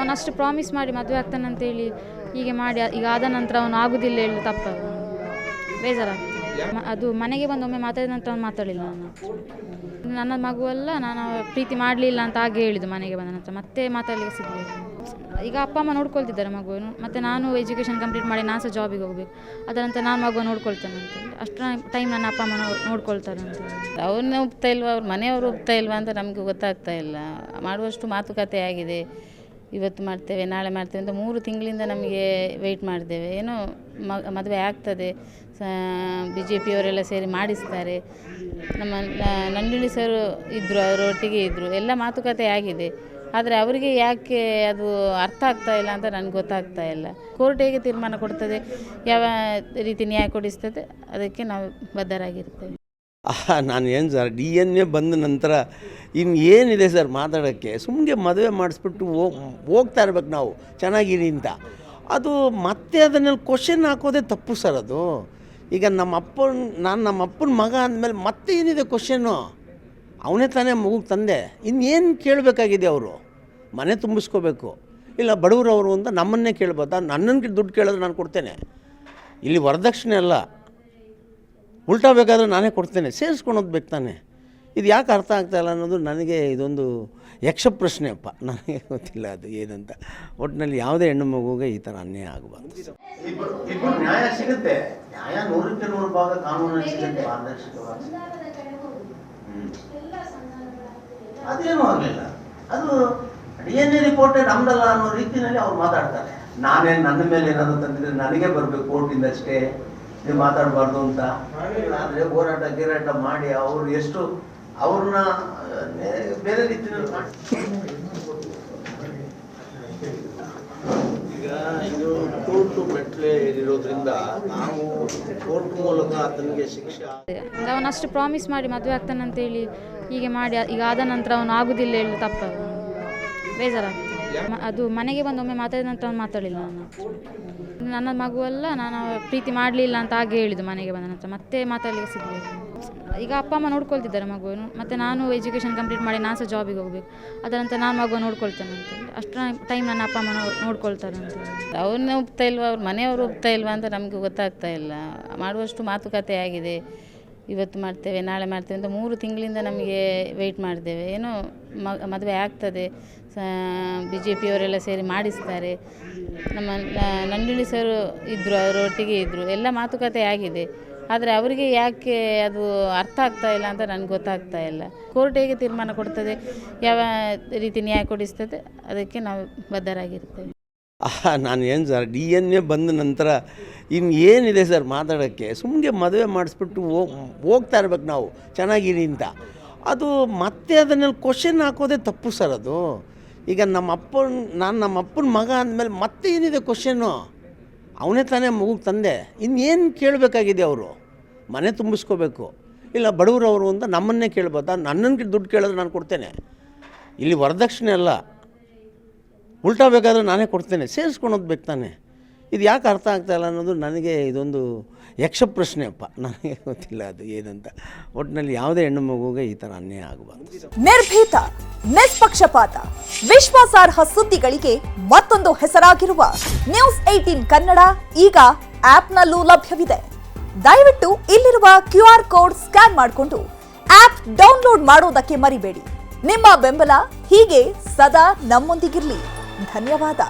ಅವನಷ್ಟು promise ಮಾಡಿ ಮದುವೆ ಆಗ್ತಾನಂತೇಳಿ ಹೀಗೆ ಮಾಡಿ ಈಗ ಆದ ನಂತರ ಅವನು ಆಗೋದಿಲ್ಲ ಹೇಳಿ ತಪ್ಪಲ್ಲ, ಬೇಜಾರಾಗ್ತದೆ. ಅದು ಮನೆಗೆ ಬಂದು ಒಮ್ಮೆ ಮಾತಾಡಿದ ನಂತರ ಅವನು ಮಾತಾಡಲಿಲ್ಲ. ನನ್ನ ಮಗುವಲ್ಲ, ನಾನು ಪ್ರೀತಿ ಮಾಡಲಿಲ್ಲ ಅಂತ ಹಾಗೆ ಹೇಳಿದ್ದು ಮನೆಗೆ ಬಂದ ನಂತರ, ಮತ್ತೆ ಮಾತಾಡಲಿಕ್ಕೆ ಸಿಗಲಿಲ್ಲ. ಈಗ ಅಪ್ಪ ಅಮ್ಮ ನೋಡ್ಕೊಳ್ತಿದ್ದಾರೆ ಮಗುವನ್ನು, ಮತ್ತು ನಾನು ಎಜುಕೇಷನ್ ಕಂಪ್ಲೀಟ್ ಮಾಡಿ ನಾನು ಸಹ ಜಾಬಿಗೆ ಹೋಗಬೇಕು, ಅದರ ನಂತರ ನಾನು ಮಗುವನ್ನು ನೋಡ್ಕೊಳ್ತೇನೆ ಅಂತೇಳಿ ಅಷ್ಟು ಟೈಮ್ ನನ್ನ ಅಪ್ಪ ಅಮ್ಮ ನೋಡ್ಕೊಳ್ತಾರೆ ಅಂತ. ಅವ್ರನ್ನ ಒಪ್ತಾ ಇಲ್ವಾ, ಅವ್ರ ಮನೆಯವರು ಒಪ್ತಾ ಇಲ್ವಾ ಅಂತ ನಮಗೆ ಗೊತ್ತಾಗ್ತಾ ಇಲ್ಲ. ಮಾಡುವಷ್ಟು ಮಾತುಕತೆ ಆಗಿದೆ, ಇವತ್ತು ಮಾಡ್ತೇವೆ ನಾಳೆ ಮಾಡ್ತೇವೆ ಅಂತ 3 ತಿಂಗಳಿಂದ ನಮಗೆ ವೆಯ್ಟ್ ಮಾಡಿದ್ದೇವೆ. ಏನೋ ಮದುವೆ ಆಗ್ತದೆ, BJPಯವರೆಲ್ಲ ಸೇರಿ ಮಾಡಿಸ್ತಾರೆ. ನಮ್ಮ ನಂಜುಂಡಿ ಸರ್ ಇದ್ದರು, ಅವರೊಟ್ಟಿಗೆ ಇದ್ದರು, ಎಲ್ಲ ಮಾತುಕತೆ ಆಗಿದೆ. ಆದರೆ ಅವರಿಗೆ ಯಾಕೆ ಅದು ಅರ್ಥ ಆಗ್ತಾ ಇಲ್ಲ ಅಂತ ನನಗೆ ಗೊತ್ತಾಗ್ತಾ ಇಲ್ಲ. ಕೋರ್ಟ್ ಹೇಗೆ ತೀರ್ಮಾನ ಕೊಡ್ತದೆ, ಯಾವ ರೀತಿ ನ್ಯಾಯ ಕೊಡಿಸ್ತದೆ, ಅದಕ್ಕೆ ನಾವು ಬದ್ಧರಾಗಿರ್ತೇವೆ. ನಾನು ಏನು ಸರ್, DNA ಬಂದ ನಂತರ ಇನ್ನೇನಿದೆ ಸರ್ ಮಾತಾಡೋಕ್ಕೆ? ಸುಮ್ಮನೆ ಮದುವೆ ಮಾಡಿಸ್ಬಿಟ್ಟು ಹೋಗ್ತಾ ಇರ್ಬೇಕು ನಾವು ಚೆನ್ನಾಗಿರಿ ಅಂತ. ಅದು ಮತ್ತೆ ಅದನ್ನೆಲ್ಲ ಕ್ವಶನ್ ಹಾಕೋದೇ ತಪ್ಪು ಸರ್. ಅದು ಈಗ ನಮ್ಮ ಅಪ್ಪನ ಮಗ ಅಂದಮೇಲೆ ಮತ್ತೆ ಏನಿದೆ ಕ್ವಶನ್ನು? ಅವನೇ ತಾನೇ ಮಗುಗೆ ತಂದೆ, ಇನ್ನೇನು ಕೇಳಬೇಕಾಗಿದೆ? ಅವರು ಮನೆ ತುಂಬಿಸ್ಕೋಬೇಕು, ಇಲ್ಲ ಬಡವರವರು ಅಂತ ನಮ್ಮನ್ನೇ ಕೇಳ್ಬೋದಾ? ನನ್ನನ್ನು ದುಡ್ಡು ಕೇಳಿದ್ರೆ ನಾನು ಕೊಡ್ತೇನೆ. ಇಲ್ಲಿ ವರದಕ್ಷಿಣೆ ಅಲ್ಲ, ಉಲ್ಟಾ ಬೇಕಾದರೆ ನಾನೇ ಕೊಡ್ತೇನೆ, ಸೇರಿಸ್ಕೊಳೋದು ಬೇಕು ತಾನೆ. ಇದು ಯಾಕೆ ಅರ್ಥ ಆಗ್ತಾಯಿಲ್ಲ ಅನ್ನೋದು ನನಗೆ ಇದೊಂದು ಯಕ್ಷ ಪ್ರಶ್ನೆ ಅಪ್ಪ, ನನಗೆ ಗೊತ್ತಿಲ್ಲ ಅದು ಏನಂತ. ಒಟ್ಟಿನಲ್ಲಿ ಯಾವುದೇ ಹೆಣ್ಣು ಮಗುಗೆ ಈ ಥರ ಅನ್ಯಾಯ ಆಗಬಾರ್ದು. ಇಬ್ಬರು ನ್ಯಾಯ ಸಿಗುತ್ತೆ, ನ್ಯಾಯ 100ಕ್ಕೆ 100 ಭಾಗ ಕಾನೂನಲ್ಲಿ ಸಿಗುತ್ತೆ, ಪಾರದರ್ಶಕವಾಗಿ. ಅದೇನೂ ಆಗಲಿಲ್ಲ, ಅದು DNA ರಿಪೋರ್ಟೇ ನಮ್ದಲ್ಲ ಅನ್ನೋ ರೀತಿಯಲ್ಲಿ ಅವ್ರು ಮಾತಾಡ್ತಾರೆ. ನನ್ನ ಮೇಲೆ ಏನಾದರೂ ತಂದಿದ್ರೆ ನನಗೆ ಬರಬೇಕು ಕೋರ್ಟಿಂದ ಅಷ್ಟೇ, ನೀವು ಮಾತಾಡಬಾರ್ದು ಅಂತ. ಆದರೆ ಹೋರಾಟ ಮಾಡಿ ಅವರು ಎಷ್ಟು ಅವ್ರನ್ನ ಬೇರೆ ರೀತಿಯಲ್ಲಿ ಈಗ ಇದು ಕೋರ್ಟು ಮೆಟ್ಲೆ ಇರೋದ್ರಿಂದ ನಾವು ಕೋರ್ಟ್ ಮೂಲಕ ಆತನಿಗೆ ಶಿಕ್ಷೆ. ಅವನಷ್ಟು ಪ್ರಾಮಿಸ್ ಮಾಡಿ ಮದುವೆ ಆಗ್ತಾನಂತೇಳಿ ಹೀಗೆ ಮಾಡಿ ಈಗ ಆದ ನಂತರ ಅವನು ಆಗೋದಿಲ್ಲ ಹೇಳಿ ತಪ್ಪಲ್ಲ, ಬೇಜಾರಾಗ್ತದೆ. ಅದು ಮನೆಗೆ ಬಂದು ಒಮ್ಮೆ ಮಾತಾಡಿದ ನಂತರ ಅವನು ಮಾತಾಡಲಿಲ್ಲ. ನನ್ನ ಮಗುವಲ್ಲ, ನಾನು ಪ್ರೀತಿ ಮಾಡಲಿಲ್ಲ ಅಂತ ಹಾಗೆ ಹೇಳಿದ್ದು ಮನೆಗೆ ಬಂದ ನಂತರ, ಮತ್ತೆ ಮಾತಾಡಲಿಕ್ಕೆ ಸಿಗಲಿಲ್ಲ. ಈಗ ಅಪ್ಪ ಅಮ್ಮ ನೋಡ್ಕೊಳ್ತಿದ್ದಾರೆ ಮಗುವನ್ನು, ಮತ್ತು ನಾನು ಎಜುಕೇಷನ್ ಕಂಪ್ಲೀಟ್ ಮಾಡಿ ನಾನು ಸಹ ಜಾಬಿಗೆ ಹೋಗಬೇಕು, ಅದರ ನಂತರ ನಾನು ಮಗುವನ್ನು ನೋಡ್ಕೊಳ್ತೇನೆ ಅಂತೇಳಿ ಅಷ್ಟು ಟೈಮ್ ನನ್ನ ಅಪ್ಪ ಅಮ್ಮ ನೋಡ್ಕೊಳ್ತಾರೆ ಅಂತ. ಅವ್ರನ್ನ ಒಪ್ತಾ ಇಲ್ವಾ, ಅವ್ರ ಮನೆಯವರು ಒಪ್ತಾ ಇಲ್ವಾ ಅಂತ ನಮಗೆ ಗೊತ್ತಾಗ್ತಾ ಇಲ್ಲ. ಮಾಡುವಷ್ಟು ಮಾತುಕತೆ ಆಗಿದೆ, ಇವತ್ತು ಮಾಡ್ತೇವೆ ನಾಳೆ ಮಾಡ್ತೇವೆ ಅಂತ 3 ತಿಂಗಳಿಂದ ನಮಗೆ ವೆಯ್ಟ್ ಮಾಡಿದ್ದೇವೆ. ಏನೋ ಮದುವೆ ಆಗ್ತದೆ, BJPಯವರೆಲ್ಲ ಸೇರಿ ಮಾಡಿಸ್ತಾರೆ. ನಮ್ಮ ನಂಜುಂಡಿ ಸರ್ ಇದ್ದರು, ಅವರೊಟ್ಟಿಗೆ ಇದ್ದರು, ಎಲ್ಲ ಮಾತುಕತೆ ಆಗಿದೆ. ಆದರೆ ಅವರಿಗೆ ಯಾಕೆ ಅದು ಅರ್ಥ ಆಗ್ತಾ ಇಲ್ಲ ಅಂತ ನನಗೆ ಗೊತ್ತಾಗ್ತಾ ಇಲ್ಲ. ಕೋರ್ಟ್ ಹೇಗೆ ತೀರ್ಮಾನ ಕೊಡ್ತದೆ, ಯಾವ ರೀತಿ ನ್ಯಾಯ ಕೊಡಿಸ್ತದೆ, ಅದಕ್ಕೆ ನಾವು ಬದ್ಧರಾಗಿರ್ತೇವೆ. ನಾನು ಏನು ಸರ್, DNA ಬಂದ ನಂತರ ಇನ್ನೇನಿದೆ ಸರ್ ಮಾತಾಡೋಕ್ಕೆ? ಸುಮ್ಮನೆ ಮದುವೆ ಮಾಡಿಸ್ಬಿಟ್ಟು ಹೋಗ್ತಾ ಇರ್ಬೇಕು ನಾವು ಚೆನ್ನಾಗಿರಿ ಅಂತ. ಅದು ಮತ್ತೆ ಅದನ್ನೆಲ್ಲ ಕ್ವಶನ್ ಹಾಕೋದೇ ತಪ್ಪು ಸರ್. ಅದು ಈಗ ನಮ್ಮ ಅಪ್ಪನ ಮಗ ಅಂದಮೇಲೆ ಮತ್ತೆ ಏನಿದೆ ಕ್ವಶನ್ನು? ಅವನೇ ತಾನೇ ಮಗುಗೆ ತಂದೆ, ಇನ್ನೇನು ಕೇಳಬೇಕಾಗಿದೆ? ಅವರು ಮನೆ ತುಂಬಿಸ್ಕೋಬೇಕು, ಇಲ್ಲ ಬಡವರವರು ಅಂತ ನಮ್ಮನ್ನೇ ಕೇಳ್ಬೋದಾ? ನನ್ನನ್ನು ದುಡ್ಡು ಕೇಳಿದ್ರೆ ನಾನು ಕೊಡ್ತೇನೆ. ಇಲ್ಲಿ ವರದಕ್ಷಿಣೆ ಅಲ್ಲ, ಉಲ್ಟಾ ಬೇಕಾದರೆ ನಾನೇ ಕೊಡ್ತೇನೆ, ಸೇರಿಸ್ಕೊಳೋದು ಬೇಕು ತಾನೆ. ಇದು ಯಾಕೆ ಅರ್ಥ ಆಗ್ತಾಯಿಲ್ಲ ಅನ್ನೋದು ನನಗೆ ಇದೊಂದು ಯಕ್ಷ ಪ್ರಶ್ನೆ ಅಪ್ಪ, ನನಗೆ ಗೊತ್ತಿಲ್ಲ ಅದು ಏನಂತ. ಒಟ್ಟಿನಲ್ಲಿ ಯಾವುದೇ ಹೆಣ್ಣು ಮಗುಗೆ ಈ ಥರ ಅನ್ಯಾಯ ಆಗಬಾರ್ದು. ನಿರ್ಭೀತ, ನಿಷ್ಪಕ್ಷಪಾತ, ವಿಶ್ವಾಸಾರ್ಹ ಸುದ್ದಿಗಳಿಗೆ ಮತ್ತೊಂದು ಹೆಸರಾಗಿರುವ ನ್ಯೂಸ್ 18 ಕನ್ನಡ ಈಗ ಆಪ್ನಲ್ಲೂ ಲಭ್ಯವಿದೆ. ದಯವಿಟ್ಟು ಇಲ್ಲಿರುವ QR ಕೋಡ್ ಸ್ಕ್ಯಾನ್ ಮಾಡಿಕೊಂಡು ಆಪ್ ಡೌನ್ಲೋಡ್ ಮಾಡೋದಕ್ಕೆ ಮರಿಬೇಡಿ. ನಿಮ್ಮ ಬೆಂಬಲ ಹೀಗೆ ಸದಾ ನಮ್ಮೊಂದಿಗಿರಲಿ. ಧನ್ಯವಾದ.